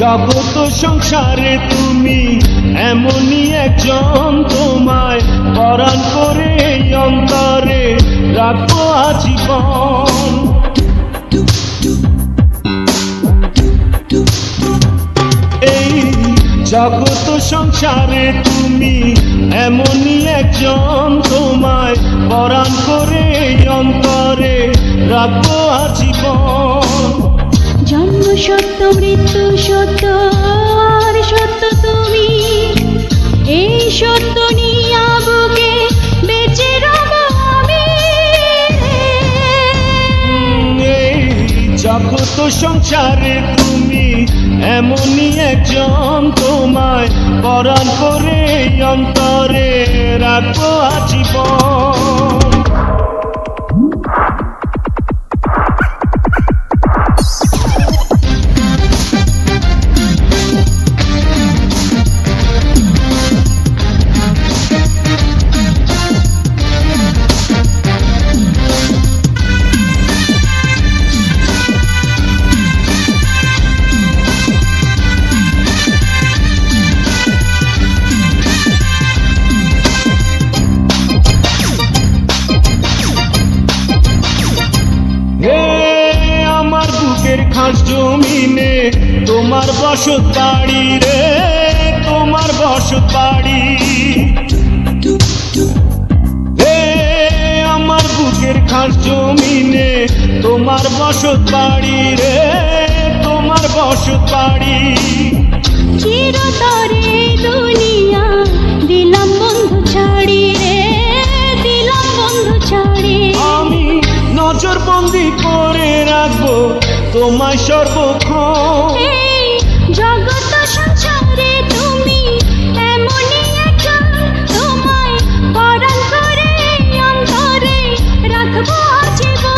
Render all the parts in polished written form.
জগত সংসারে তুমি এমনই একজন, তোমায় পরাণ করে অন্তরে রাখবো আজীবন। এই জগত সংসারে তুমি এমনই একজন, তোমায় পরাণ করে অন্তরে রাখবো আজীবন। জন্ম সত্য, মৃত্যু সত্য, আর সত্য তুমি। এই সত্য নিয়ে বুকে বেঁচে রব আমি। এই জগত সংসারে তুমি এমনই একজন, তোমায় পরাণ করে অন্তরে রাখবো আজীবন। খাস জমিনে তোমার বসত বাড়ি রে, তোমার বসত বাড়ি। আমার বুকের খাস জমিনে তোমার বসত বাড়ি রে, তোমার বসত বাড়ি। চিরতরে দুনিয়া দিলাম বন্ধু ছাড়ি রে, দিলাম বন্ধু ছাড়ি। আমি নজর বন্দি করে রাখবো তোমায় সর্বক্ষণ। এই জগত সংসারে তুমি এমনই একজন, তোমায় পরাণ করে অন্তরে রাখবো আজীবন।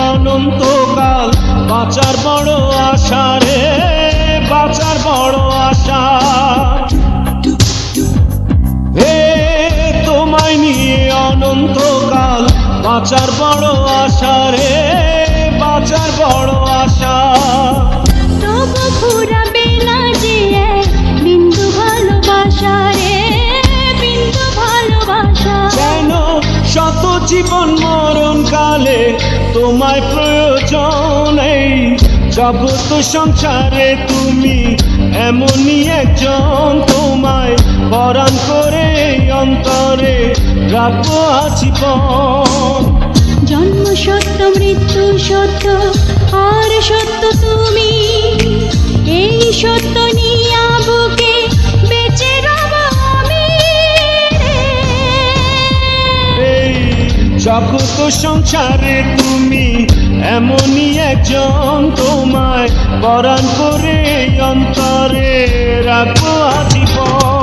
অনন্তকাল বাঁচার বড় আশা রে, বাঁচার বড় আশা। হে তোমায় নিয়ে অনন্তকাল বাঁচার বড় আশা রে, বাঁচার বড় আশা। তবু ফুরাবে না যে বিন্দু ভালোবাসা রে, বিন্দু ভালোবাসা। যেন শত জীবন মরণ কালে তোমায় প্রয়োজন। এই জগত সংসারে তুমি এমনই একজন, তোমায় পরাণ করে অন্তরে রাখবো আজীবন। জন্ম সত্য, মৃত্যু সত্য, আর সত্য তুমি। এই সত্য নিয়ে বুকে বেঁচে রব আমি। এই জগত সংসারে তুমি এমনই একজন, তোমায় পরাণ করে অন্তরে রাখবো আজীবন।